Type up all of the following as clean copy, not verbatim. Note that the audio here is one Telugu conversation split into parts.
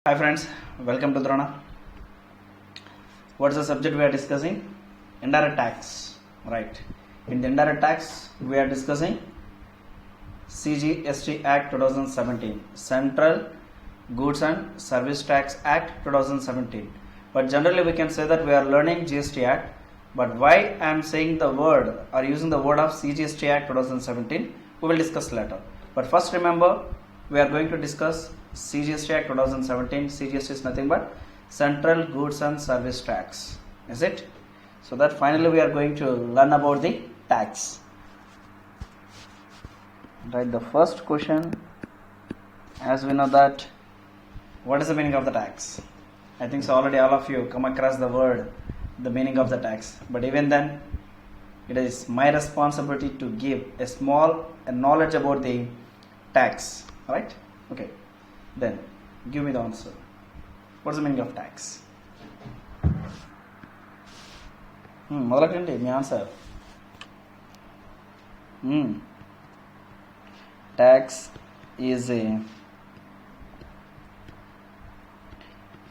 Hi friends, welcome to Drona. What is the subject we are discussing? Indirect tax, right? In the indirect tax, we are discussing CGST Act 2017, Central Goods and Service Tax Act 2017. But generally we can say that we are learning GST Act. But why I am saying the word or using the word of CGST Act 2017, we will discuss later. But first remember, we are going to discuss CGST Act 2017. CGST is nothing but Central Goods and Service Tax, is it? So that finally we are going to learn about the tax. Right, the first question, as we know that, what is the meaning of the tax? I think so already all of you come across the word, the meaning of the tax. But even then, it is my responsibility to give a small knowledge about the tax, right? Okay, then give me the answer. What's the meaning of tax? మొదలకండి మీ answer. Tax is a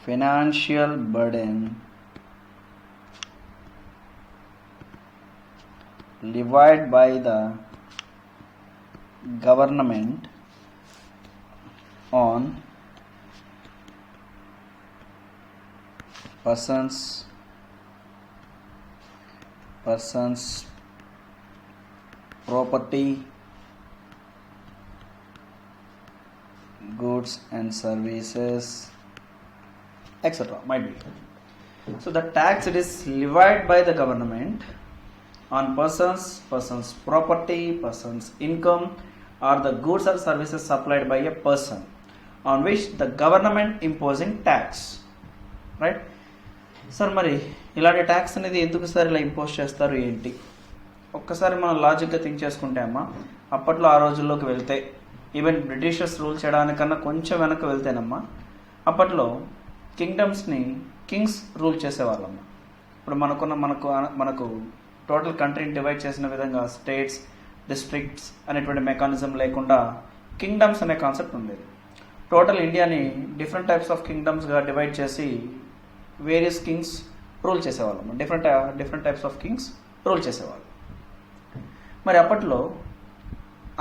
financial burden levied by the government on persons, property, goods and services, etc. might be. So the tax, it is levied by the government on persons property, persons income, or the goods or services supplied by a person on which the government imposing tax, right? Sir మరి ఇలాంటి ట్యాక్స్ అనేది ఎందుకు సార్ ఇలా ఇంపోజ్ చేస్తారు ఏంటి? ఒక్కసారి మనం లాజిక్గా థింక్ చేసుకుంటే అమ్మా, అప్పట్లో ఆ రోజుల్లోకి వెళ్తే, ఈవెన్ బ్రిటిషర్స్ రూల్ చేయడానికన్నా కొంచెం వెనక్కి వెళ్తేనమ్మా, అప్పట్లో కింగ్డమ్స్ని కింగ్స్ రూల్ చేసేవాళ్ళమ్మా. ఇప్పుడు మనకు టోటల్ కంట్రీని డివైడ్ చేసిన విధంగా స్టేట్స్, డిస్ట్రిక్ట్స్ అనేటువంటి మెకానిజం లేకుండా కింగ్డమ్స్ అనే కాన్సెప్ట్ ఉండేది. టోటల్ ఇండియాని డిఫరెంట్ టైప్స్ ఆఫ్ కింగ్డమ్స్గా డివైడ్ చేసి వేరియస్ కింగ్స్ రూల్ చేసేవాళ్ళం. Different types of Kings rule చేసేవాళ్ళు. మరి అప్పట్లో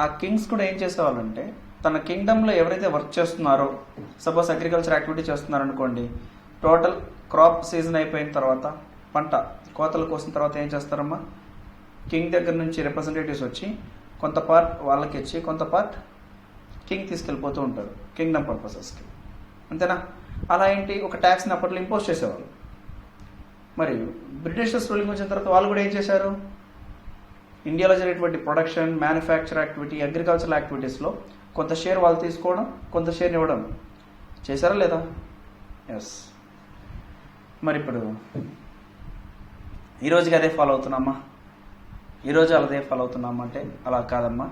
ఆ కింగ్స్ కూడా ఏం చేసేవాళ్ళంటే, తన కింగ్డమ్లో ఎవరైతే వర్క్ చేస్తున్నారో, సపోజ్ అగ్రికల్చర్ యాక్టివిటీ చేస్తున్నారనుకోండి, టోటల్ క్రాప్ సీజన్ అయిపోయిన తర్వాత, పంట కోతలు కోసిన తర్వాత ఏం చేస్తారమ్మా, కింగ్ దగ్గర నుంచి రిప్రజెంటేటివ్స్ వచ్చి కొంత పార్ట్ వాళ్ళకి ఇచ్చి కొంత పార్ట్ కింగ్ తీసుకెళ్ళిపోతూ ఉంటారు కింగ్డమ్ పర్పసెస్కి, అంతేనా? అలా ఏంటి, ఒక ట్యాక్స్ని అప్పట్లో ఇంపోజ్ చేసేవాళ్ళు. మరి బ్రిటిషర్స్ రూలింగ్ వచ్చిన తర్వాత వాళ్ళు కూడా ఏం చేశారు, ఇండియాలో జరిగేటువంటి ప్రొడక్షన్, మ్యానుఫ్యాక్చర్ యాక్టివిటీ, అగ్రికల్చరల్ యాక్టివిటీస్లో కొంత షేర్ వాళ్ళు తీసుకోవడం, కొంత షేర్ ఇవ్వడం చేశారా లేదా? ఎస్. మరి ఇప్పుడు ఈరోజుకి అదే ఫాలో అవుతున్నామా? ఈరోజు అదే ఫాలో అవుతున్నామా అంటే అలా కాదమ్మా.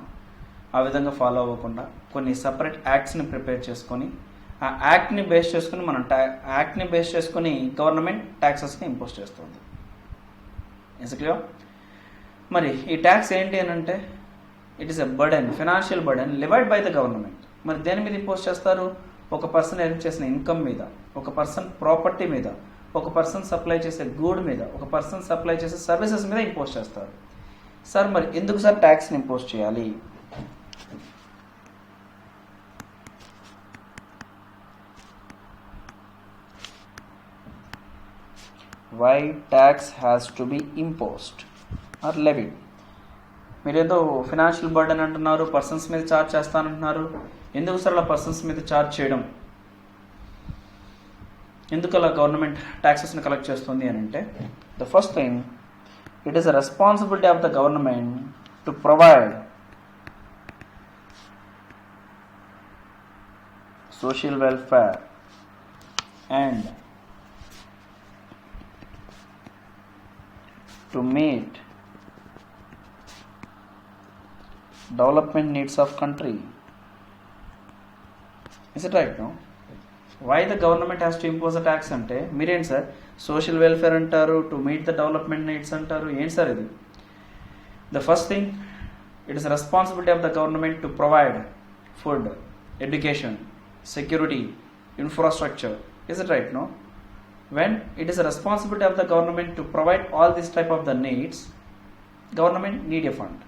ఆ విధంగా ఫాలో అవ్వకుండా కొన్ని సపరేట్ యాక్ట్స్ని ప్రిపేర్ చేసుకొని, ఆ యాక్ట్ని బేస్ చేసుకొని గవర్నమెంట్ ట్యాక్సెస్ని ఇంపోజ్ చేస్తుంది. Is clear? మరి ఈ ట్యాక్స్ ఏంటి అని అంటే, it is a burden, financial burden levied by the government. మరి దేని మీద ఇంపోజ్ చేస్తారు? ఒక పర్సన్ ఎర్న్ చేసిన ఇన్కమ్ మీద, ఒక పర్సన్ ప్రాపర్టీ మీద, ఒక పర్సన్ సప్లై చేసే గూడ్ మీద, ఒక పర్సన్ సప్లై చేసే సర్వీసెస్ మీద ఇంపోజ్ చేస్తారు. సార్ మరి ఎందుకు సార్ ట్యాక్స్ని ఇంపోజ్ చేయాలి? Why tax has to be imposed or levied? మీరేదో ఫైనాన్షియల్ బర్డెన్ అంటున్నారు, పర్సన్స్ మీద ఛార్జ్ చేస్తానంటున్నారు. ఎందుకు సార్ అలా పర్సన్స్ మీద ఛార్జ్ చేయడం? ఎందుకు అలా గవర్నమెంట్ ట్యాక్సెస్ని కలెక్ట్ చేస్తుంది అని అంటే, the first thing, it is a responsibility of the government to provide social welfare and to meet development needs of country. Is it right? No? Why the government has to impose a tax ante, మీరేంటి సార్ సోషల్ వెల్ఫేర్ అంటారు, to meet the development needs అంటారు, ఏంటి సార్ ఇది? The first thing, it is responsibility of the government to provide food, education, security, infrastructure. Is it right? No. When it is a responsibility of the government to provide all this type of the needs, government need a fund.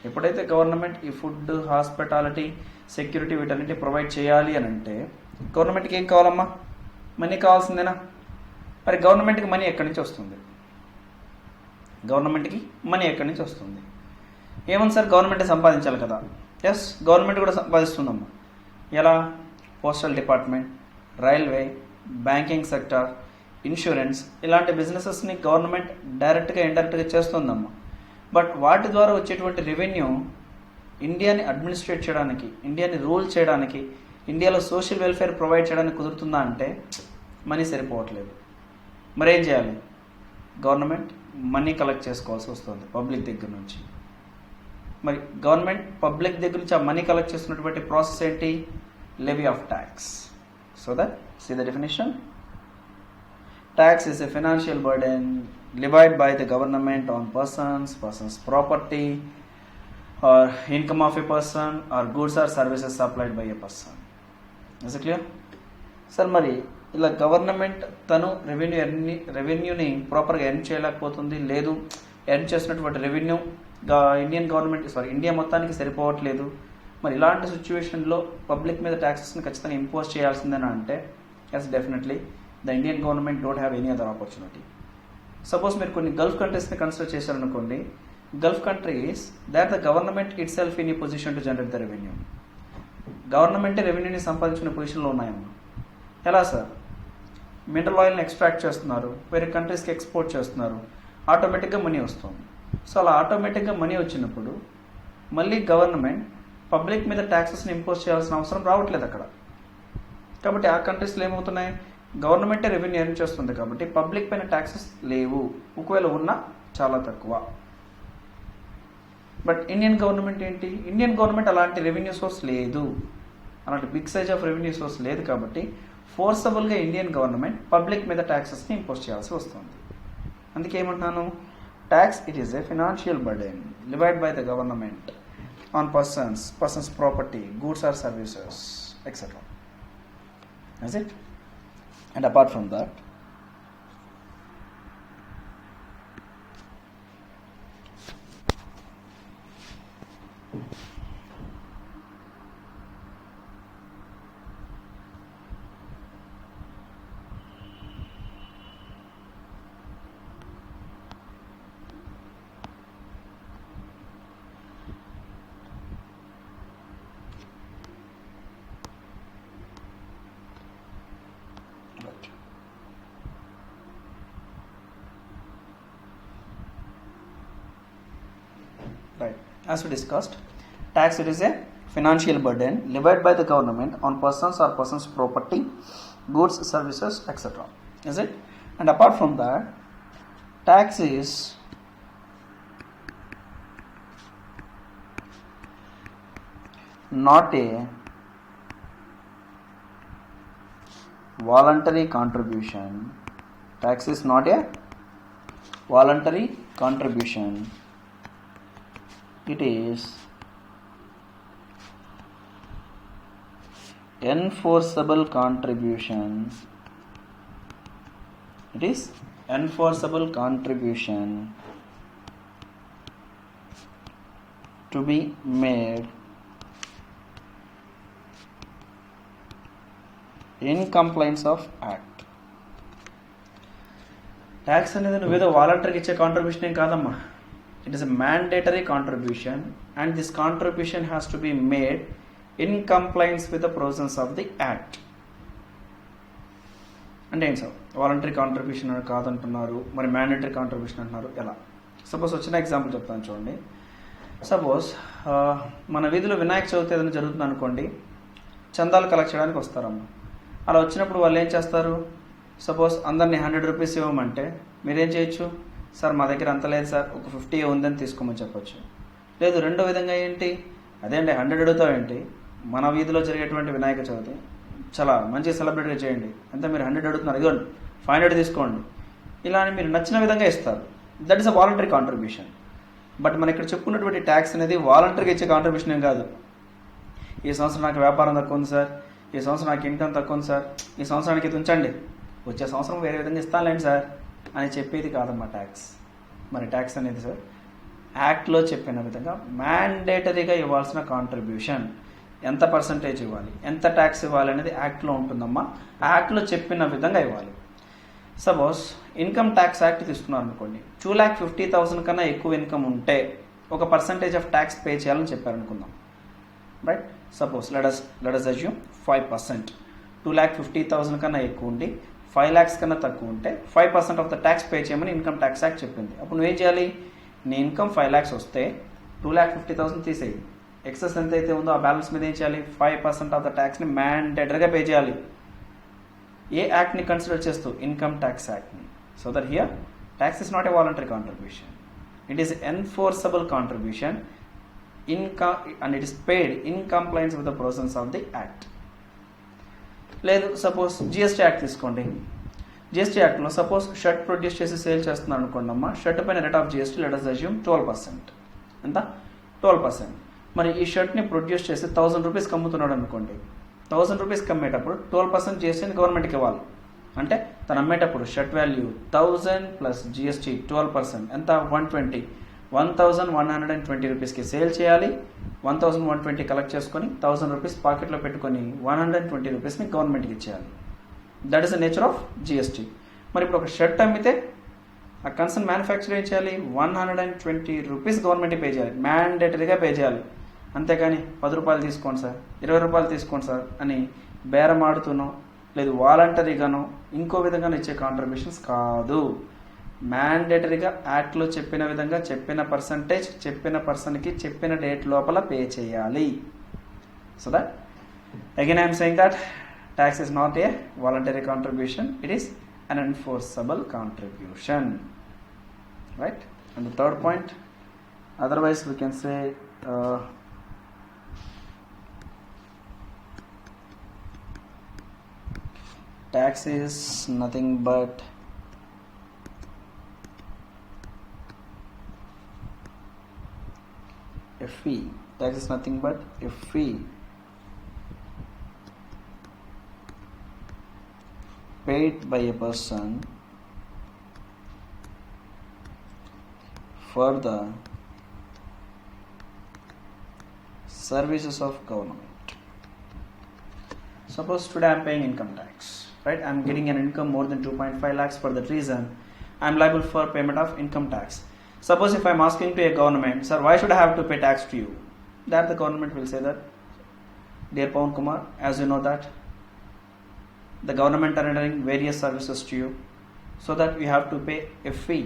ఎప్పుడైతే గవర్నమెంట్ ఈ ఫుడ్, హాస్పిటాలిటీ, సెక్యూరిటీ వీటన్నిటి ప్రొవైడ్ చేయాలి అని అంటే గవర్నమెంట్కి ఏం కావాలమ్మా? మనీ కావాల్సిందేనా? మరి గవర్నమెంట్కి మనీ ఎక్కడి నుంచి వస్తుంది? గవర్నమెంట్కి మనీ ఎక్కడి నుంచి వస్తుంది? ఏమని సార్, గవర్నమెంటే సంపాదించాలి కదా. ఎస్, గవర్నమెంట్ కూడా సంపాదిస్తుందమ్మా. ఎలా? Postal department, railway, banking sector, insurance, ఇలాంటి బిజినెసెస్ని గవర్నమెంట్ డైరెక్ట్గా ఇండైరెక్ట్గా చేస్తుందమ్మా. బట్ వాటి ద్వారా వచ్చేటువంటి రెవెన్యూ ఇండియాని అడ్మినిస్ట్రేట్ చేయడానికి, ఇండియాని రూల్ చేయడానికి, ఇండియాలో సోషల్ వెల్ఫేర్ ప్రొవైడ్ చేయడానికి కుదురుతుందా అంటే మనీ సరిపోవట్లేదు. మరేం చేయాలి? గవర్నమెంట్ మనీ కలెక్ట్ చేసుకోవాల్సి వస్తుంది పబ్లిక్ దగ్గర నుంచి. మరి గవర్నమెంట్ పబ్లిక్ దగ్గర నుంచి ఆ మనీ కలెక్ట్ చేస్తున్నటువంటి ప్రాసెస్ ఏంటి? Levy of tax. So that see the definition. Tax is a financial burden levied by the government on person's property, or income of a person, or goods or services supplied by a person. Is it clear? Sir, మరి ఇలా గవర్నమెంట్ తను రెవెన్యూని ప్రాపర్గా ఎర్న్ చేయలేకపోతుంది, లేదు ఎర్న్ చేసినటువంటి రెవెన్యూ ఇండియా మొత్తానికి సరిపోవట్లేదు. మరి ఇలాంటి సిచ్యువేషన్లో పబ్లిక్ మీద ట్యాక్సెస్ని ఖచ్చితంగా ఇంపోజ్ చేయాల్సిందేనా అంటే yes, definitely. The Indian government don't have any other opportunity. Suppose మీరు కొన్ని గల్ఫ్ కంట్రీస్ని కన్సిడర్ చేశారనుకోండి. Gulf countries that the government itself in a position to generate the revenue. గవర్నమెంటే రెవెన్యూని సంపాదించుకునే పొజిషన్లో ఉన్నాయమ్మా. ఎలా సార్? మినరల్ ఆయిల్ని ఎక్స్ట్రాక్ట్ చేస్తున్నారు, వేరే కంట్రీస్కి ఎక్స్పోర్ట్ చేస్తున్నారు, ఆటోమేటిక్గా మనీ వస్తుంది. సో అలా ఆటోమేటిక్గా మనీ వచ్చినప్పుడు మళ్ళీ గవర్నమెంట్ పబ్లిక్ మీద ట్యాక్సెస్ని ఇంపోజ్ చేయాల్సిన అవసరం రావట్లేదు అక్కడ. కాబట్టి ఆ కంట్రీస్లో ఏమవుతున్నాయి? గవర్నమెంటే రెవెన్యూ ఎర్న్ చేస్తుంది కాబట్టి పబ్లిక్ పైన ట్యాక్సెస్ లేవు, ఒకవేళ ఉన్నా చాలా తక్కువ. బట్ ఇండియన్ గవర్నమెంట్ ఏంటి? ఇండియన్ గవర్నమెంట్ అలాంటి రెవెన్యూ సోర్స్ లేదు, అలాంటి big size of revenue source లేదు. కాబట్టి ఫోర్సబుల్గా ఇండియన్ గవర్నమెంట్ పబ్లిక్ మీద ట్యాక్సెస్ని ఇంపోజ్ చేయాల్సి వస్తుంది. అందుకే ఏమంటున్నాను? Tax it is a financial burden levied by the government on persons property, goods or services etcetera. Is it? And apart from that, right, as we discussed, tax it is a financial burden levied by the government on persons or persons property, goods, services, etc. Is it? And apart from that, tax is not a voluntary contribution. Tax is not a voluntary contribution. It is enforceable contribution. It is enforceable contribution to be made in compliance of Act. Tax అనేది నువ్వేదో వాలంటరీకి ఇచ్చే కాంట్రిబ్యూషన్ ఏం కాదమ్మా. It is a mandatory contribution and this contribution has to be made in compliance with the provisions of the Act. అంటే ఏంటి సార్? వాలంటరీ కాంట్రిబ్యూషన్ కాదంటున్నారు, మరి మ్యాండేటరీ కాంట్రిబ్యూషన్ అంటున్నారు, ఎలా? సపోజ్ వచ్చిన ఎగ్జాంపుల్ చెప్తాను చూడండి. సపోజ్ మన వీధిలో వినాయక చవితి ఏదైనా జరుగుతుంది అనుకోండి, చందాలు కలెక్ట్ చేయడానికి వస్తారమ్మా. అలా వచ్చినప్పుడు వాళ్ళు ఏం చేస్తారు? సపోజ్ అందరినీ 100 రూపీస్ ఇవ్వమంటే మీరేం చేయొచ్చు? సార్ మా దగ్గర అంత లేదు సార్, ఒక 50 ఉందని తీసుకోమని చెప్పొచ్చు. లేదు, రెండో విధంగా ఏంటి? అదేంటి 100 అడుగుతావు ఏంటి? మన వీధిలో జరిగేటువంటి వినాయక చవితి చాలా మంచిగా సెలబ్రేట్ చేయండి, అంతా మీరు 100 అడుగుతున్నారు, ఇదిగోండి 500 తీసుకోండి, ఇలా అని మీరు నచ్చిన విధంగా ఇస్తారు. That is a voluntary contribution. But మన ఇక్కడ చెప్పుకున్నటువంటి ట్యాక్స్ అనేది వాలంటరీగా ఇచ్చే కాంట్రిబ్యూషన్ ఏం కాదు. ఈ సంవత్సరం నాకు వ్యాపారం తక్కువ ఉంది సార్, ఈ సంవత్సరం నాకు ఇన్కమ్ తక్కువ ఉంది సార్, ఈ సంవత్సరానికి ఇది ఉంచండి, వచ్చే సంవత్సరం వేరే విధంగా ఇస్తానులేండి సార్ అని చెప్పేది కాదమ్మా ట్యాక్స్. మరి ట్యాక్స్ అనేది సార్ యాక్ట్లో చెప్పిన విధంగా మ్యాండేటరీగా ఇవ్వాల్సిన కాంట్రిబ్యూషన్. ఎంత పర్సంటేజ్ ఇవ్వాలి, ఎంత ట్యాక్స్ ఇవ్వాలి అనేది యాక్ట్లో ఉంటుందమ్మా. యాక్ట్లో చెప్పిన విధంగా ఇవ్వాలి. సపోజ్ ఇన్కమ్ ట్యాక్స్ యాక్ట్ తీసుకున్నారు అనుకోండి, 2,50,000 కన్నా ఎక్కువ ఇన్కమ్ ఉంటే ఒక పర్సంటేజ్ ఆఫ్ ట్యాక్స్ పే చేయాలని చెప్పారనుకుందాం, right? Suppose let us assume 5%. 2,50,000 కన్నా ఎక్కువ ఉండి 5 lakhs కన్నా తక్కువ ఉంటే 5% ఆఫ్ ద ట్యాక్స్ పే చేయమని ఇన్కమ్ ట్యాక్స్ యాక్ట్ చెప్పింది. అప్పుడు నువ్వేం చేయాలి? నీ ఇన్కమ్ 5 lakhs వస్తే 2,50,000 తీసేయి, ఎక్సెస్ ఎంత అయితే ఉందో ఆ బ్యాలెన్స్ మీద ఏం చేయాలి? 5% ఆఫ్ ద ట్యాక్స్ని మ్యాండేటరీగా పే చేయాలి. ఏ యాక్ట్ని కన్సిడర్ చేస్తూ? ఇన్కమ్ ట్యాక్స్ యాక్ట్ని. So that here tax is not a voluntary contribution, it is enforceable contribution and it is paid in compliance with the provisions of the act. లేదు సపోజ్ జిఎస్టీ యాక్ట్ తీసుకోండి. జిఎస్టీ యాక్ట్లో సపోజ్ షర్ట్ ప్రొడ్యూస్ చేసి సేల్ చేస్తున్నారు అనుకోండి అమ్మా, షర్ట్ పైన rate of GST let us assume 12%. ఎంత? 12%. మరి ఈ షర్ట్ని ప్రొడ్యూస్ చేసి 1,000 రూపీస్కి అమ్ముతున్నాడు అనుకోండి, 1,000 రూపీస్కి అమ్మేటప్పుడు 12% జిఎస్టీని గవర్నమెంట్కి ఇవ్వాలి. అంటే తను అమ్మేటప్పుడు షర్ట్ వాల్యూ 1,000 ప్లస్ జిఎస్టీ 12%, ఎంత? 1,120 రూపీస్కి సేల్ చేయాలి. 1,120 కలెక్ట్ చేసుకొని 1,000 రూపీస్ పాకెట్లో పెట్టుకొని 120 రూపీస్ని గవర్నమెంట్కి ఇచ్చేయాలి. That is the nature of GST. మరి ఇప్పుడు ఒక షర్ట్ అమ్మితే ఆ కన్సర్న్ మ్యానుఫ్యాక్చర్ ఏం చేయాలి? 120 రూపీస్ గవర్నమెంట్కి పే చేయాలి, మ్యాండేటరీగా పే చేయాలి. అంతేగాని 10 రూపాయలు తీసుకోండి సార్, 20 రూపాయలు తీసుకోండి సార్ అని బేరం ఆడుతున్నాం, లేదు వాలంటరీగానో ఇంకో విధంగానో ఇచ్చే కాంట్రిబ్యూషన్స్ కాదు. మ్యాండేటరీగా యాక్ట్లో చెప్పిన విధంగా చెప్పిన పర్సంటేజ్ చెప్పిన పర్సన్కి చెప్పిన డేట్ లోపల పే చేయాలి. So that again I'm saying that tax is not a voluntary contribution, it is an enforceable contribution, right? And the third point, otherwise we can say tax is nothing but a fee. Tax is nothing but a fee paid by a person for the services of government. Suppose today I am paying income tax, right? I am getting an income more than 2.5 lakhs. For that reason I am liable for payment of income tax. Suppose if I am asking to a government, sir, why should I have to pay tax to you? That the government will say that, dear Pavan Kumar, as you know that the government are rendering various services to you, so that you have to pay a fee.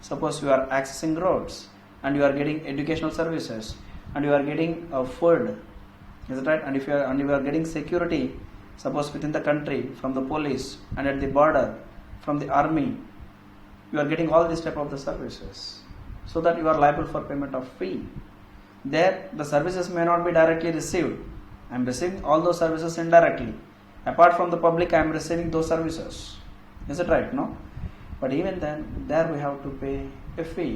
Suppose you are accessing roads and you are getting educational services and you are getting food, is it right? And if you are getting security, suppose within the country from the police and at the border from the army, you are getting all these type of the services, so that you are liable for payment of fee. There the services may not be directly received. I am receiving all those services indirectly. Apart from the public, I am receiving those services. Is it right? No? But even then, there we have to pay a fee.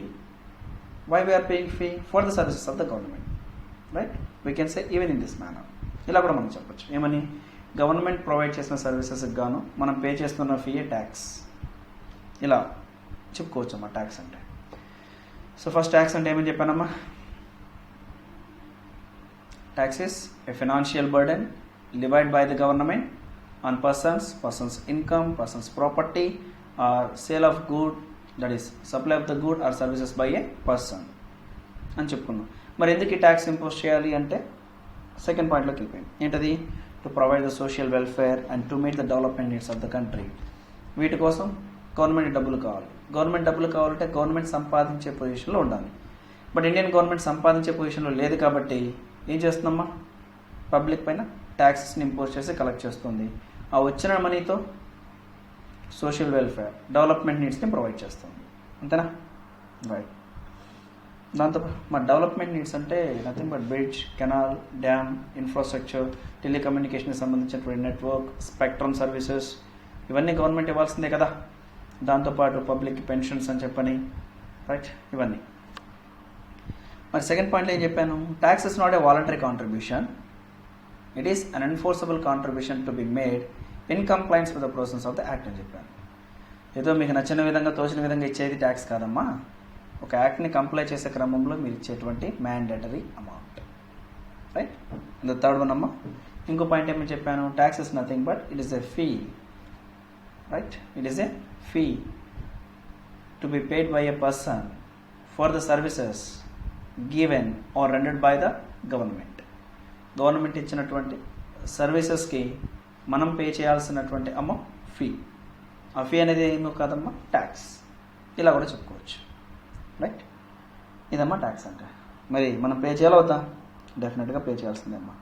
Why we are paying fee? For the services of the government. Right? We can say even in this manner. ఇలా కూడా మనం చెప్పచ్చు. ఏమని? గవర్నమెంట్ ప్రొవైడ్ చేసిన సర్వీసెస్కి గాను మనం పే చేస్తున్న ఫీ ట్యాక్స్. ఇలా చెప్పుకోవచ్చు అమ్మా ట్యాక్స్ అంటే. సో ఫస్ట్ ట్యాక్స్ అంటే ఏమని చెప్పానమ్మా? Tax is a financial burden levied by the government on persons income, persons property, or sale of good, that is supply of the good or services by a person అని చెప్పుకున్నాం. మరి ఎందుకు ఈ ట్యాక్స్ ఇంపోజ్ చేయాలి అంటే సెకండ్ పాయింట్లోకి వెళ్ళిపోయింది. ఏంటది? To provide the social welfare and to meet the development needs of the country. వీటి కోసం గవర్నమెంట్ డబ్బులు కావాలి. గవర్నమెంట్ డబ్బులు కావాలంటే గవర్నమెంట్ సంపాదించే పొజిషన్లో ఉండాలి. బట్ ఇండియన్ గవర్నమెంట్ సంపాదించే పొజిషన్లో లేదు కాబట్టి ఏం చేస్తుందమ్మా? పబ్లిక్ పైన ట్యాక్సెస్ని ఇంపోజ్ చేసి కలెక్ట్ చేస్తుంది. ఆ వచ్చిన మనీతో సోషల్ వెల్ఫేర్ డెవలప్మెంట్ నీడ్స్ని ప్రొవైడ్ చేస్తుంది. అంతేనా? రైట్. దాంతో మా డెవలప్మెంట్ నీడ్స్ అంటే nothing but bridge, canal, dam, infrastructure, టెలికమ్యూనికేషన్కి సంబంధించినటువంటి నెట్వర్క్, స్పెక్ట్రమ్ సర్వీసెస్, ఇవన్నీ గవర్నమెంట్ ఇవ్వాల్సిందే కదా. దాంతోపాటు పబ్లిక్ పెన్షన్స్ అని చెప్పని, రైట్, ఇవన్నీ. మరి సెకండ్ పాయింట్లో ఏం చెప్పాను? Tax is not a voluntary contribution, It is an enforceable contribution to be made in compliance with the provisions of the Act అని చెప్పాను. ఏదో మీకు నచ్చిన విధంగా తోచిన విధంగా ఇచ్చేది ట్యాక్స్ కాదమ్మా. ఒక యాక్ట్ని కంప్లై చేసే క్రమంలో మీరు ఇచ్చేటువంటి mandatory amount. Right. The third one అమ్మా, ఇంకో పాయింట్ ఏమని చెప్పాను, tax is nothing but it is a fee. Right. It is a fee to be paid by a person for the services given or rendered by the government. Government ఇచ్చినటువంటి సర్వీసెస్కి మనం పే చేయాల్సినటువంటి అమౌంట్ ఫీ. ఆ ఫీ అనేది ఏమో కాదమ్మా, ట్యాక్స్. ఇలా కూడా చెప్పుకోవచ్చు. రైట్. ఇదమ్మా ట్యాక్స్ అంటే. మరి మనం పే చేయాలి అవుతా? డెఫినెట్గా పే చేయాల్సిందే అమ్మా,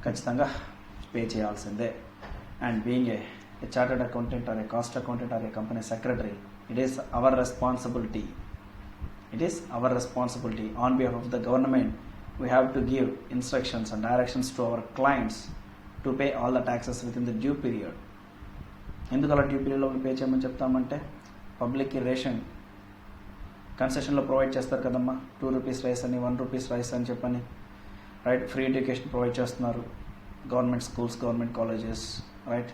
ఖచ్చితంగా పే చేయాల్సిందే. And being a chartered accountant are A cost accountant are A company secretary, it is our responsibility. It is our responsibility on behalf of the government. We have to give instructions and directions to our clients to pay all the taxes within the due period. ఎందుకు అలా డ్యూ పీరియడ్లో పే చేయమని చెప్తామంటే, పబ్లిక్కి రేషన్ కన్సెషన్లో ప్రొవైడ్ చేస్తారు కదమ్మా. 2 రూపీస్ రైస్ అని, 1 రూపీస్ రైస్ అని చెప్పని. రైట్. ఫ్రీ ఎడ్యుకేషన్ ప్రొవైడ్ చేస్తున్నారు government schools, government colleges. Right.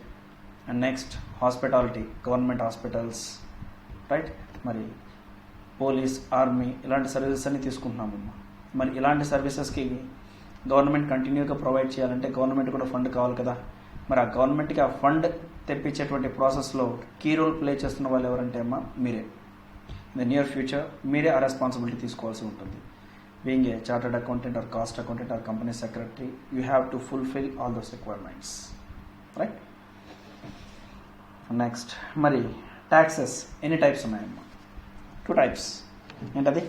And next hospitality, government hospitals. Right. మరి పోలీస్, ఆర్మీ ఇలాంటి సర్వీసెస్ అన్ని తీసుకుంటున్నామమ్మా. మరి ఇలాంటి సర్వీసెస్కి గవర్నమెంట్ కంటిన్యూగా ప్రొవైడ్ చేయాలంటే గవర్నమెంట్ కూడా ఫండ్ కావాలి కదా. మరి ఆ గవర్నమెంట్కి ఆ ఫండ్ తెప్పించేటువంటి ప్రాసెస్లో కీ రోల్ ప్లే చేస్తున్న వాళ్ళు ఎవరంటే అమ్మా మీరే. ఇన్ ద నియర్ ఫ్యూచర్ మీరే ఆ రెస్పాన్సిబిలిటీ తీసుకోవాల్సి ఉంటుంది. Being a chartered accountant are cost accountant or company secretary, you have to fulfil all those requirements. Right. Next మరి ట్యాక్సెస్ ఎన్ని టైప్స్ ఉన్నాయమ్మా? 2 types. ఏంటది?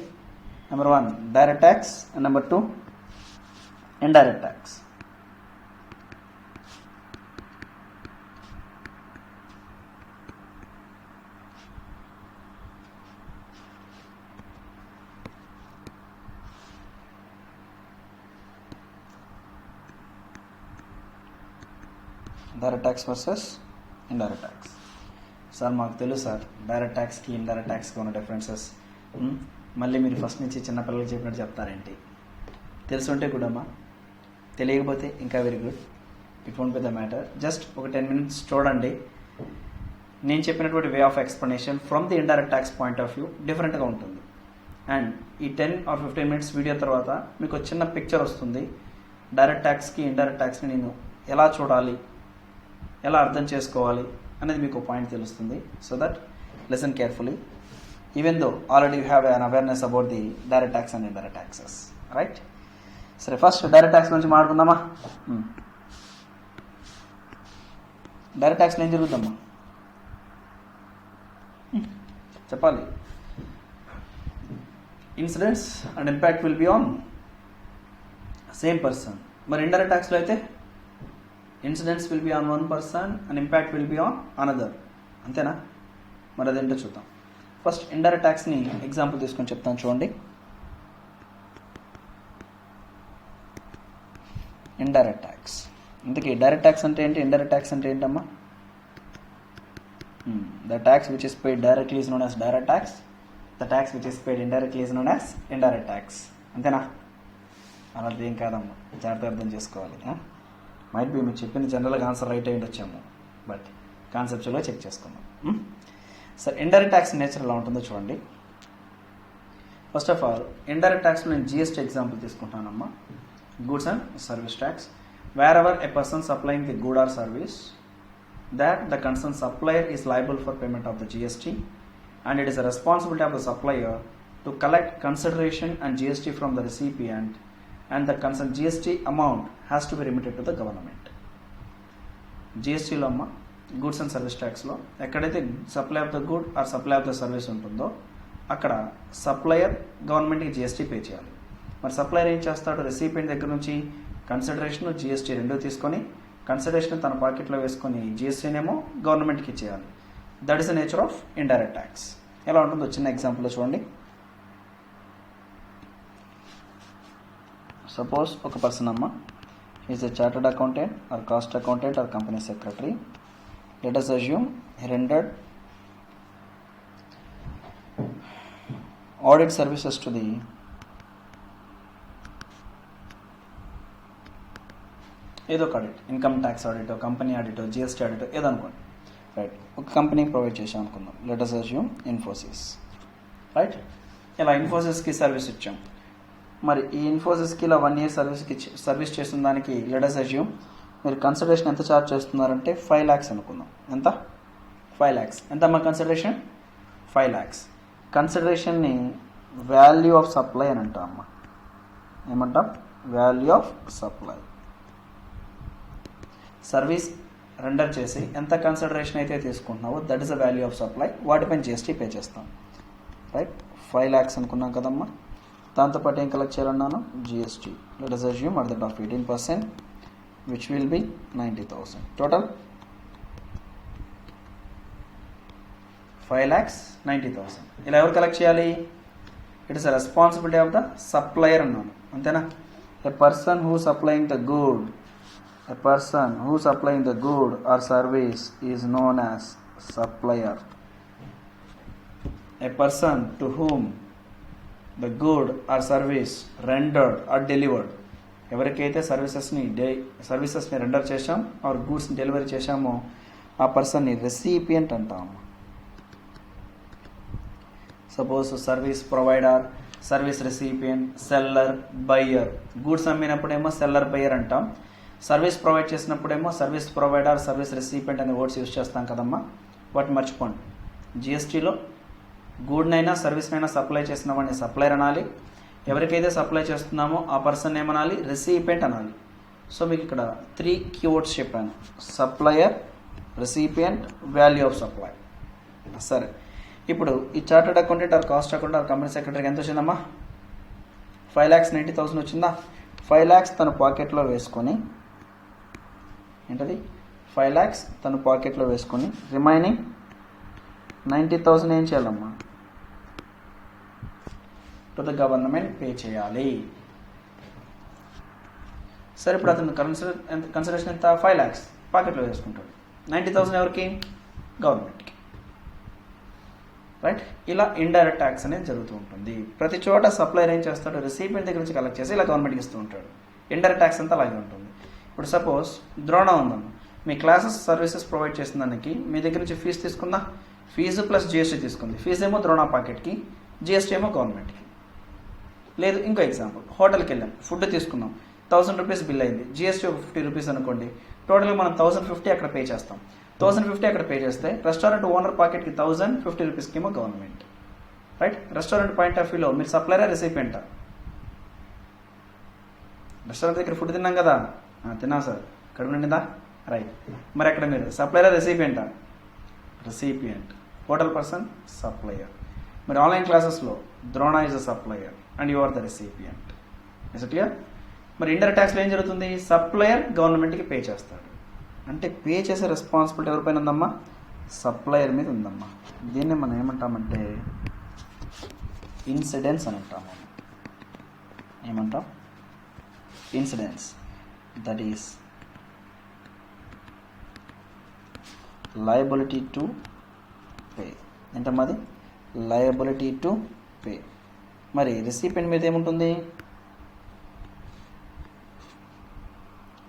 Number 1 direct tax and number 2 indirect tax. Direct tax versus indirect tax. Sir మాకు తెలుసు సార్ డైరెక్ట్ ట్యాక్స్కి ఇండైరెక్ట్ ట్యాక్స్కి ఉన్న డిఫరెన్సెస్. మళ్ళీ మీరు ఫస్ట్ నుంచి చిన్నపిల్లలకి చెప్పినట్టు చెప్తారేంటి? తెలుసుంటే గుడ్ అమ్మా, తెలియకపోతే ఇంకా very good. It won't be the matter. Just ఒక 10 minutes చూడండి. నేను చెప్పినటువంటి way of explanation from the indirect tax point of view డిఫరెంట్గా ఉంటుంది. అండ్ ఈ 10 or 15 minutes వీడియో తర్వాత మీకు ఒక చిన్న పిక్చర్ వస్తుంది. డైరెక్ట్ ట్యాక్స్కి ఇండైరెక్ట్ ట్యాక్స్ని నేను ఎలా చూడాలి, ఎలా అర్థం చేసుకోవాలి అనేది మీకు పాయింట్ తెలుస్తుంది. So that listen carefully, even though already you have an awareness about the direct tax and indirect taxes. Right. సరే, ఫస్ట్ డైరెక్ట్ ట్యాక్స్ గురించి మాట్లాడుకుందామా? డైరెక్ట్ ట్యాక్స్లో ఏం జరుగుతుందమ్మా చెప్పాలి. Incidents and impact will be on same person. మరి ఇండైరెక్ట్ ట్యాక్స్లో అయితే incidents will be on 1 person and impact will be on another. అంతేనా? మరి అదేంటో చూద్దాం. ఫస్ట్ ఇండైరెక్ట్ ట్యాక్స్ని ఎగ్జాంపుల్ తీసుకొని చెప్తాను చూడండి. Indirect tax. ఇంతకీ డైరెక్ట్ ట్యాక్స్ అంటే ఏంటి, ఇండైరెక్ట్ ట్యాక్స్ అంటే ఏంటమ్మా? The tax which is paid directly is known as direct tax. The tax which is paid indirectly is known as indirect tax. అంతేనా? అలాంటిది ఏం కాదమ్మా, జాగ్రత్తగా అర్థం చేసుకోవాలి. మైట్ బి మీరు చెప్పింది జనరల్గా ఆన్సర్ రైట్ అయ్యి వచ్చాము, బట్ కాన్సెప్చువల్గా చెక్ చేసుకుందాం. సార్ ఇండైరెక్ట్ ట్యాక్స్ నేచర్ ఎలా ఉంటుందో చూడండి. ఫస్ట్ ఆఫ్ ఆల్ ఇండైరెక్ట్ ట్యాక్స్లో నేను జిఎస్టీ ఎగ్జాంపుల్ తీసుకుంటానమ్మా. Goods and service tax. Wherever a person supplying the good or service that the concerned supplier is liable for payment of the GST, and it is a responsibility of the supplier to collect consideration and GST from the recipient, and the concerned GST amount has to be remitted to the government. GST లో అమ్మ గూడ్స్ అండ్ సర్వీస్ ట్యాక్స్లో ఎక్కడైతే supply of the good are supply of the service ఉంటుందో అక్కడ సప్లయర్ గవర్నమెంట్కి GST పే చేయాలి. మరి సప్లయర్ ఏం చేస్తాడు, రెసిపియంట్ దగ్గర నుంచి కన్సిడరేషన్ GST రెండూ తీసుకొని కన్సిడరేషన్ తన పాకెట్లో వేసుకొని GSTనేమో గవర్నమెంట్కి ఇచ్చేయాలి. That is the nature of indirect tax. ఎలా ఉంటుందో చిన్న ఎగ్జాంపుల్లో చూడండి. సపోజ్ ఒక పర్సన్ అమ్మ is a chartered accountant are cost accountant or company secretary. Let us assume he rendered audit services to the ఏదో ఒక ఆడిట్, ఇన్కమ్ ట్యాక్స్ ఆడిటో, కంపెనీ ఆడిటో, జిఎస్టీ ఆడిటో ఏదో అనుకోండి. రైట్, ఒక కంపెనీ ప్రొవైడ్ చేసాం అనుకుందాం, let us assume Infosys. Right, ఇలా ఇన్ఫోసిస్కి సర్వీస్ ఇచ్చాం. మరి ఈ ఇన్ఫోసిస్కి ఇలా 1 year సర్వీస్ చేసిన దానికి లెట్ us assume మీరు కన్సిడరేషన్ ఎంత ఛార్జ్ చేస్తున్నారంటే 5 lakhs అనుకుందాం. ఎంత? 5 lakhs. ఎంత మా కన్సిడరేషన్? 5 lakhs. కన్సిడరేషన్ని వాల్యూ ఆఫ్ సప్లై అని అంటాం అమ్మా. ఏమంటాం? Value of supply. Service render చేసి ఎంత కన్సిడరేషన్ అయితే తీసుకుంటున్నావో that is the value of supply. వాటిపైన జిఎస్టీ పే చేస్తాం. రైట్, 5 lakhs అనుకున్నాం కదమ్మా. దాంతోపాటు ఏం కలెక్ట్ చేయాలన్నాను? GST. Let us assume at the rate of 18%, which will be 90,000. Total 5 lakhs 90,000. ఇలా ఎవరు కలెక్ట్ చేయాలి? It is a responsibility of the supplier అన్నాను, అంతేనా? A person who supplying the good, a person who supplying the good or service is known as supplier. A person to whom the good or service rendered or delivered, ఎవరికైతే సర్వీసెస్ని రెండర్ చేశాం ఆర్ గూడ్స్ని డెలివరీ చేశామో ఆ పర్సన్ని రెసిపియంట్ అంటాము. Suppose service provider, service recipient, seller, buyer. Goods అమ్మినప్పుడేమో సెల్లర్, బయ్యర్ అంటాం. సర్వీస్ ప్రొవైడ్ చేసినప్పుడేమో సర్వీస్ ప్రొవైడర్, సర్వీస్ రెసిపియంట్ అనే వర్డ్స్ యూజ్ చేస్తాం కదమ్మా. వాటిని మర్చిపోండి. జిఎస్టీలో గూడ్నైనా సర్వీస్నైనా సప్లై చేసిన వాడిని సప్లైర్ అనాలి. ఎవరికైతే సప్లై చేస్తున్నామో ఆ పర్సన్ ఏమనాలి? రెసిపియంట్ అనాలి. సో మీకు ఇక్కడ 3 keywords చెప్పాను: supplier, recipient, value of supply. సరే, ఇప్పుడు ఈ chartered accountant are cost accountant or company సెక్రటరీకి ఎంత వచ్చిందమ్మా? 5,90,000 వచ్చిందా? 5 lakhs తన పాకెట్లో వేసుకొని, ఏంటది? 5 lakhs తన పాకెట్లో వేసుకొని రిమైనింగ్ 90,000 ఏం చేయాలమ్మా? టు ద గవర్నమెంట్ పే చేయాలి. సరే, ఇప్పుడు అతను కన్సిడరేషన్ ఎంత? 5 lakhs పాకెట్లో వేసుకుంటాడు. 90,000 ఎవరికి? గవర్నమెంట్కి. రైట్, ఇలా ఇండైరెక్ట్ ట్యాక్స్ అనేది జరుగుతూ ఉంటుంది. ప్రతి చోట సప్లైర్ ఏం చేస్తాడు? రెసిపియంట్ దగ్గర నుంచి కలెక్ట్ చేసి ఇలా గవర్నమెంట్కి ఇస్తూ ఉంటాడు. ఇండైరెక్ట్ ట్యాక్స్ అంతా అలాగే ఉంటుంది. ఇప్పుడు సపోజ్ ద్రోణ ఉందమ్మా, మీ క్లాసెస్ సర్వీసెస్ ప్రొవైడ్ చేసిన దానికి మీ దగ్గర నుంచి ఫీజు తీసుకుందా? ఫీజు ప్లస్ జిఎస్టీ తీసుకుంది. ఫీజు ఏమో ద్రోణ పాకెట్కి, జిఎస్టీ ఏమో గవర్నమెంట్కి. లేదు, ఇంకో ఎగ్జాంపుల్, హోటల్కి వెళ్ళాం, ఫుడ్ తీసుకున్నాం, 1,000 rupees బిల్ అయింది, జిఎస్టీ ఒక 50 rupees అనుకోండి. టోటల్గా మనం 1,050 అక్కడ పే చేస్తాం. 1,050 అక్కడ పే చేస్తే రెస్టారెంట్ ఓనర్ పాకెట్కి 1,050 rupeesకి ఏమో government. Right, restaurant point of వ్యూలో మీరు సప్లైరా, రెసిపియంటా? రెస్టారెంట్ దగ్గర ఫుడ్ తిన్నాం కదా, తిన్నాం సార్, కడుపు నిండిందా? రైట్, మరి అక్కడ మీరు సప్లైరా, రెసిపియంటా? రెసిపియంట్. Hotel person supplier. మరి ఆన్లైన్ క్లాసెస్లో Drona is a supplier and you are the recipient. Is it clear? మరి ఇండైరెక్ట్ ట్యాక్స్లో ఏం జరుగుతుంది? సప్లయర్ గవర్నమెంట్కి పే చేస్తాడు. అంటే పే చేసే రెస్పాన్సిబిలిటీ ఎవరిపైన ఉందమ్మా? సప్లయర్ మీద ఉందమ్మా. దీన్ని మనం ఏమంటామంటే ఇన్సిడెన్స్ అని అంటాము. ఏమంటాం? Incidence. That is liability to pay. ఏంటమ్మా అది? Liability to pay. మరి రెసిపియంట్ మీద ఏముంటుంది?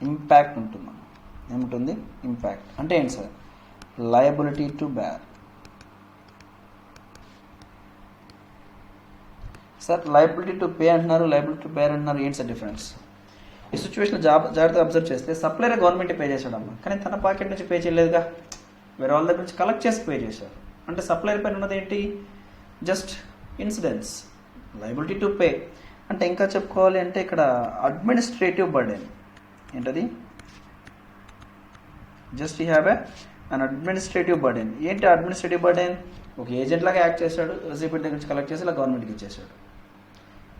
ఇంపాక్ట్ ఉంటుందమ్మా. ఏముంటుంది? ఇంపాక్ట్. అంటే ఏంటి sir? Liability to bear. Sir liability to pay అంటున్నారు, లయబిలిటీ టు బేర్ అంటున్నారు, ఏంటి సార్ డిఫరెన్స్? ఈ సిచ్యువేషన్ జాగ్రత్తగా అబ్జర్వ్ చేస్తే సప్లైర్ గవర్నమెంట్ పే చేశాడమ్మా, కానీ తన పాకెట్ నుంచి పే చేయలేదుగా, వేరే వాళ్ళ దగ్గర నుంచి కలెక్ట్ చేసి పే చేశారు. అంటే సప్లైర్ పైన ఉన్నది ఏంటి? Just incidence. Liability to pay అంటే ఇంకా చెప్పుకోవాలి అంటే ఇక్కడ అడ్మినిస్ట్రేటివ్ బర్డెన్. ఏంటది? Just you have an administrative burden. ఏంటి అడ్మినిస్ట్రేటివ్ బర్డెన్? ఒక ఏజెంట్ లాగా యాక్ట్ చేశాడు, రెసిపియంట్ దగ్గర నుంచి కలెక్ట్ చేసి ఇలా గవర్నమెంట్కి ఇచ్చేసాడు.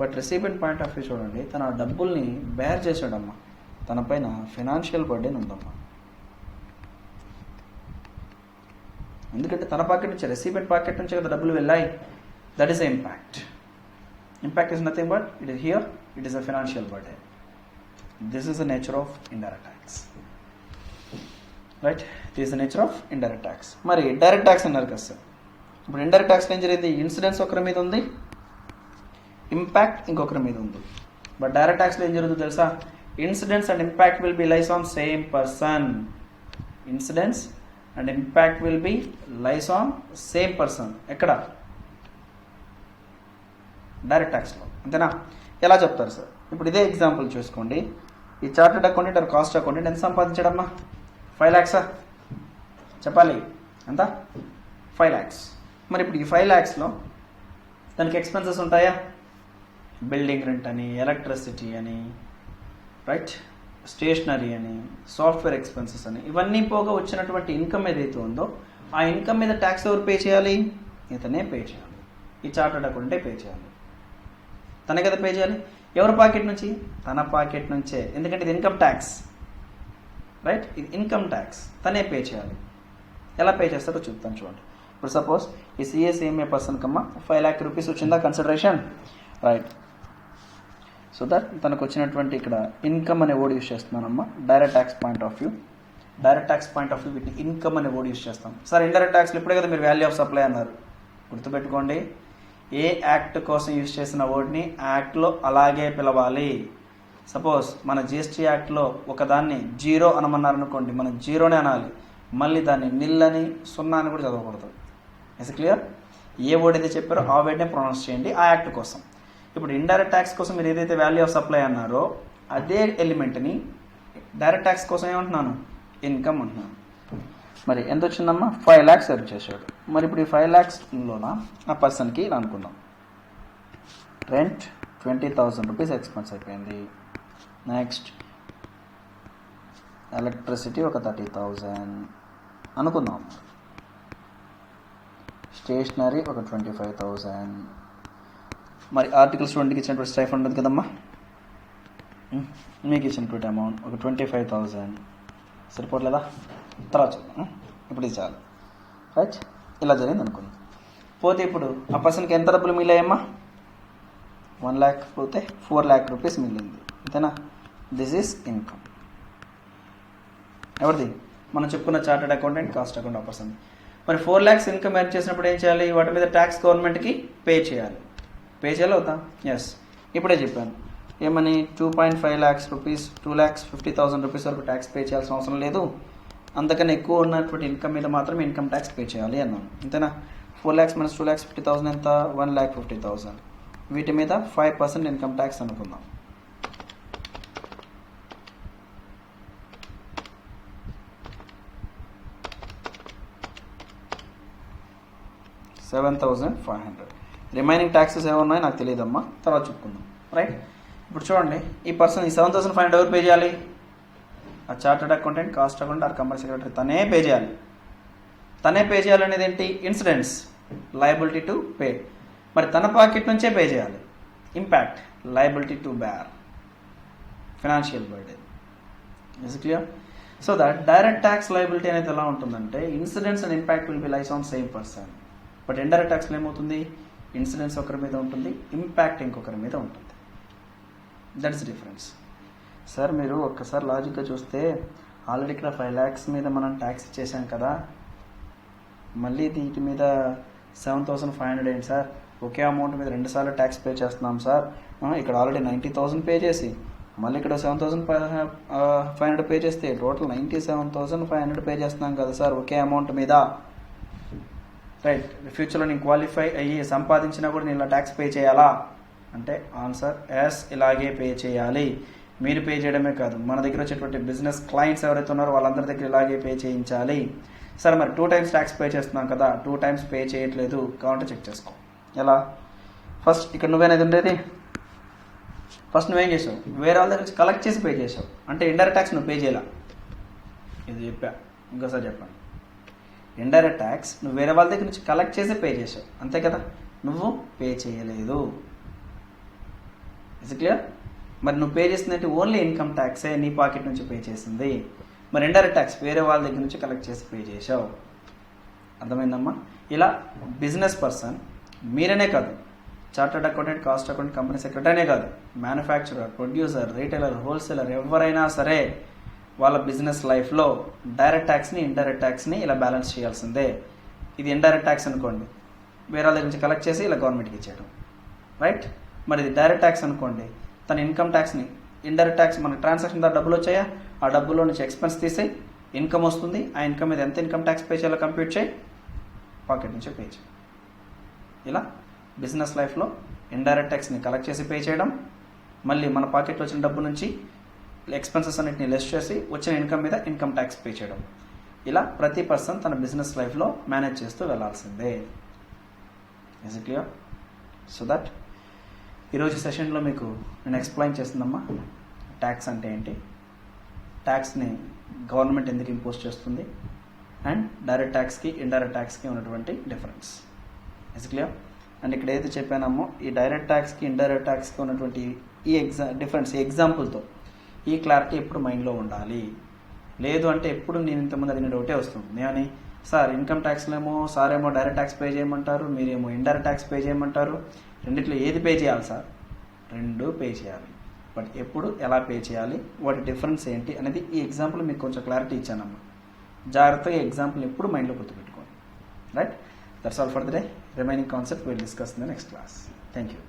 But recipient point of view చూడండి, తన డబ్బుల్ని బేర్ చేశాడమ్మా, తన పైన ఫైనాన్షియల్ బర్డెన్ ఉందమ్మా. ఎందుకంటే తన పాకెట్ నుంచి, రెసిపియంట్ పాకెట్ నుంచి కదా డబ్బులు వెళ్ళాయి. That is the impact. Impact is nothing but it is here, it is a financial burden. This is the nature of indirect tax. Right, this is the nature of indirect tax. మరి డైరెక్ట్ ట్యాక్స్ అన్నారు కదా సార్. ఇప్పుడు ఇండైరెక్ట్ ట్యాక్స్లో ఏం జరిగింది? ఇన్సిడెన్స్ ఒకరి మీద ఉంది, ఇంపాక్ట్ ఇంకొకరి మీద ఉంది. బట్ డైరెక్ట్ ట్యాక్స్లో ఏం జరుగుతుందో తెలుసా? Incidence and impact will be lies on same person. Incidence and impact will be lies on same person. ఎక్కడ? డైరెక్ట్ ట్యాక్స్లో, అంతేనా? ఎలా చెప్తారు సార్? ఇప్పుడు ఇదే ఎగ్జాంపుల్ చూసుకోండి. ఈ chartered accountant are cost accountant ఎంత సంపాదించాడమ్మా? 5 lakhs చెప్పాలి, ఎంత? 5 lakhs. మరి ఇప్పుడు ఈ 5 lakhsలో దానికి ఎక్స్పెన్సెస్ ఉంటాయా? బిల్డింగ్ రెంట్ అని, ఎలక్ట్రిసిటీ అని, రైట్, స్టేషనరీ అని, సాఫ్ట్వేర్ ఎక్స్పెన్సెస్ అని, ఇవన్నీ పోగా వచ్చినటువంటి ఇన్కమ్ ఏదైతే ఉందో ఆ ఇన్కమ్ మీద ట్యాక్స్ ఎవరు పే చేయాలి? ఇతనే పే చేయాలి. ఈ చార్టెడ్ అకౌంటే పే చేయాలి. తనే కదా పే చేయాలి. ఎవరి పాకెట్ నుంచి? తన పాకెట్ నుంచే. ఎందుకంటే ఇది ఇన్కమ్ ట్యాక్స్, రైట్? ఇది ఇన్కమ్ ట్యాక్స్, తనే పే చేయాలి. ఎలా పే చేస్తారో చెప్తాను చూడండి. ఇప్పుడు సపోజ్ ఈ CA CMA పర్సన్ కమ్మా 5 lakh rupees వచ్చిందా కన్సిడరేషన్, రైట్? సో దట్ తనకు వచ్చినటువంటి ఇక్కడ ఇన్కమ్ అనే వర్డ్ యూస్ చేస్తున్నానమ్మా. Direct tax point of view, వీటిని ఇన్కమ్ అనే వర్డ్ యూస్ చేస్తాం. సార్ ఇండైరెక్ట్ ట్యాక్స్లో ఇప్పుడే కదా మీరు వాల్యూ ఆఫ్ సప్లై అన్నారు, గుర్తుపెట్టుకోండి. ఏ యాక్ట్ కోసం యూజ్ చేసిన వర్డ్ని యాక్ట్లో అలాగే పిలవాలి. సపోజ్ మన GST యాక్ట్లో ఒకదాన్ని 0 అనమన్నారనుకోండి, మనం 0నే అనాలి. మళ్ళీ దాన్ని నిల్ అని, 0 అని కూడా చదవకూడదు. Is clear? ఏ వర్డ్ అయితే చెప్పారో ఆ వర్డ్నే ప్రొనౌన్స్ చేయండి ఆ యాక్ట్ కోసం. ఇప్పుడు ఇండైరెక్ట్ ట్యాక్స్ కోసం మీరు ఏదైతే వాల్యూ ఆఫ్ సప్లై అన్నారో అదే ఎలిమెంట్ని డైరెక్ట్ ట్యాక్స్ కోసం ఏమంటున్నాను? ఇన్కమ్ అంటున్నాను. మరి ఎంత వచ్చిందమ్మా? 5 lakhs ఎర్న్ చేశాడు. మరి ఇప్పుడు ఈ 5 lakhsలోన ఆ పర్సన్కి ఇలా అనుకుందాం, రెంట్ 20,000 rupees ఎక్స్పెన్స్ అయిపోయింది. నెక్స్ట్ ఎలక్ట్రిసిటీ ఒక 30,000 అనుకుందాం. స్టేషనరీ ఒక 25,000. మరి ఆర్టికల్ స్టూడెంట్కి ఇచ్చినటువంటి స్టైఫండ్ ఉంది కదమ్మా, మీకు ఇచ్చినటువంటి అమౌంట్ ఒక 25,000. సరిపోట్లేదా? తర్వాత చూద్దాం. ఇప్పుడు ఇది చాలు, రైట్? ఇలా జరిగింది అనుకుందాం. పోతే ఇప్పుడు ఆ పర్సన్కి ఎంత డబ్బులు మిగిలాయమ్మా? 1 lakh పోతే 4 lakh rupees మిగిలింది, అంతేనా? This is income. ఎవరిది? మనం చెప్పుకున్న చార్టెడ్ అకౌంటెంట్, కాస్ట్ అకౌంట్ ఆ పర్సన్. మరి 4 lakhs ఇన్కమ్ ఎర్న్ చేసినప్పుడు ఏం చేయాలి? వాటి మీద ట్యాక్స్ గవర్నమెంట్కి పే చేయాలి. పే చేయాలి అవుతా? ఎస్. ఇప్పుడే చెప్పాను ఏమని? 2.5 lakhs rupees, 2,50,000 rupees వరకు ట్యాక్స్ పే చేయాల్సిన అవసరం లేదు. అంతకన్నా ఎక్కువ ఉన్నటువంటి ఇన్కమ్ మీద మాత్రమే ఇన్కమ్ ట్యాక్స్ పే చేయాలి అన్నాను, అంతేనా? 4 lakhs minus 2,50,000 ఎంత? 1,50,000. వీటి మీద 5% ఇన్కమ్ ట్యాక్స్ అనుకుందాం. $7,500. రిమైనింగ్ ట్యాక్సెస్ ఏమున్నాయో నాకు తెలియదమ్మా, తర్వాత చెప్పుకుందాం, రైట్? ఇప్పుడు చూడండి, ఈ పర్సన్ ఈ 7,500 ఎవరు పే చేయాలి? ఆ chartered accountant, cost accountant or company secretary తనే పే చేయాలి. తనే పే చేయాలనేది ఏంటి? Incidents, liability to pay. మరి తన పాకెట్ నుంచే పే చేయాలి. Impact, liability to bear, financial burden. Is clear? So that direct tax liability అనేది ఎలా ఉంటుందంటే incidents and impact will be lies on same person. But indirect ట్యాక్స్లో ఏమవుతుంది? ఇన్సిడెన్స్ ఒకరి మీద ఉంటుంది, ఇంపాక్ట్ ఇంకొకరి మీద ఉంటుంది. That's difference. సార్ మీరు ఒక్కసారి లాజిక్గా చూస్తే ఆల్రెడీ ఇక్కడ 5 lakhs మీద మనం ట్యాక్స్ ఇచ్చేసాం కదా, మళ్ళీ వీటి మీద 7,500 ఏంటి సార్? ఒకే అమౌంట్ మీద 2 సార్లు ట్యాక్స్ పే చేస్తున్నాం సార్. ఇక్కడ ఆల్రెడీ 90,000 పే చేసి మళ్ళీ ఇక్కడ 7,500 పే చేస్తే టోటల్ 97,500 పే చేస్తున్నాం కదా సార్ ఒకే అమౌంట్ మీద, రైట్? ఫ్యూచర్లో నేను క్వాలిఫై అయ్యి సంపాదించినా కూడా నేను ఇలా ట్యాక్స్ పే చేయాలా అంటే ఆన్సర్ ఎస్, ఇలాగే పే చేయాలి. మీరు పే చేయడమే కాదు, మన దగ్గర వచ్చేటువంటి బిజినెస్ క్లయింట్స్ ఎవరైతే ఉన్నారో వాళ్ళందరి దగ్గర ఇలాగే పే చేయించాలి. సరే మరి 2 times ట్యాక్స్ పే చేస్తున్నాం కదా, 2 times పే చేయట్లేదు కావాలంటే చెక్ చేసుకో. ఎలా? ఫస్ట్ ఇక్కడ నువ్వేనేది ఉండేది, ఫస్ట్ నువ్వేం చేసావు? వేరే వాళ్ళ దగ్గర నుంచి కలెక్ట్ చేసి పే చేసావు, అంటే ఇండైరెక్ట్ ట్యాక్స్ నువ్వు పే చేయాల. ఇది చెప్పా, ఇంకోసారి చెప్పాను. ఇండైరెక్ట్ ట్యాక్స్ నువ్వు వేరే వాళ్ళ దగ్గర నుంచి కలెక్ట్ చేసి పే చేసావు, అంతే కదా? నువ్వు పే చేయలేదు. Is clear? మరి నువ్వు పే చేసిందంటే ఓన్లీ ఇన్కమ్ ట్యాక్సే నీ పాకెట్ నుంచి పే చేసింది. మరి ఇండైరెక్ట్ ట్యాక్స్ వేరే వాళ్ళ దగ్గర నుంచి కలెక్ట్ చేసి పే చేసావు. అర్థమైందమ్మా? ఇలా బిజినెస్ పర్సన్ మీరనే కాదు, chartered accountant, cost accountant, company సెక్రటరీనే కాదు, మ్యానుఫ్యాక్చరర్, ప్రొడ్యూసర్, రీటైలర్, హోల్సేలర్ ఎవరైనా సరే వాళ్ళ బిజినెస్ లైఫ్లో డైరెక్ట్ ట్యాక్స్ని, ఇండైరెక్ట్ ట్యాక్స్ని ఇలా బ్యాలెన్స్ చేయాల్సిందే. ఇది ఇండైరెక్ట్ ట్యాక్స్ అనుకోండి, వేరే వాళ్ళ దగ్గర నుంచి కలెక్ట్ చేసి ఇలా గవర్నమెంట్కి ఇచ్చేయడం, రైట్? మరి ఇది డైరెక్ట్ ట్యాక్స్ అనుకోండి, తన ఇన్కమ్ ట్యాక్స్ని ఇండైరెక్ట్ ట్యాక్స్ మన ట్రాన్సాక్షన్ ద్వారా డబ్బులు వచ్చాయా, ఆ డబ్బులో నుంచి ఎక్స్పెన్స్ తీసేయి, ఇన్కమ్ వస్తుంది, ఆ ఇన్కమ్ మీద ఎంత ఇన్కమ్ ట్యాక్స్ పే చేయాలో కంప్యూట్ చేయి, పాకెట్ నుంచి పే చేయి. ఇలా బిజినెస్ లైఫ్లో ఇండైరెక్ట్ ట్యాక్స్ని కలెక్ట్ చేసి పే చేయడం, మళ్ళీ మన పాకెట్లో వచ్చిన డబ్బు నుంచి ఎక్స్పెన్సెస్ అన్నిటిని లెస్ చేసి వచ్చిన ఇన్కమ్ మీద ఇన్కమ్ ట్యాక్స్ పే చేయడం. ఇలా ప్రతి పర్సన్ తన బిజినెస్ లైఫ్లో మేనేజ్ చేస్తూ వెళ్ళాల్సిందే. Is it clear? So that ఈరోజు సెషన్లో మీకు నేను ఎక్స్ప్లెయిన్ చేస్తుందమ్మా ట్యాక్స్ అంటే ఏంటి, ట్యాక్స్ని గవర్నమెంట్ ఎందుకు ఇంపోజ్ చేస్తుంది, అండ్ డైరెక్ట్ ట్యాక్స్కి ఇండైరెక్ట్ ట్యాక్స్కి ఉన్నటువంటి డిఫరెన్స్. Is clear? అండ్ ఇక్కడ ఏదైతే చెప్పానమ్మో ఈ డైరెక్ట్ ట్యాక్స్కి ఇండైరెక్ట్ ట్యాక్స్కి ఉన్నటువంటి ఈ డిఫరెన్స్ ఈ ఎగ్జాంపుల్తో ఈ క్లారిటీ ఎప్పుడు మైండ్లో ఉండాలి. లేదు అంటే ఎప్పుడు నేను ఇంతకుముందు అడిగిన డౌటే వస్తుంది. నేను సార్ ఇన్కమ్ ట్యాక్స్లో ఏమో సార్ ఏమో డైరెక్ట్ ట్యాక్స్ పే చేయమంటారు, మీరేమో ఇండైరెక్ట్ ట్యాక్స్ పే చేయమంటారు, రెండిట్లో ఏది పే చేయాలి సార్? రెండు పే చేయాలి. బట్ ఎప్పుడు ఎలా పే చేయాలి, వాటి డిఫరెన్స్ ఏంటి అనేది ఈ ఎగ్జాంపుల్ మీకు కొంచెం క్లారిటీ ఇచ్చానమ్మా. జాగ్రత్తగా ఎగ్జాంపుల్ ఎప్పుడు మైండ్లో గుర్తుపెట్టుకోండి. Right? That's all for the day. Remaining concept will discuss in the next class. Thank you.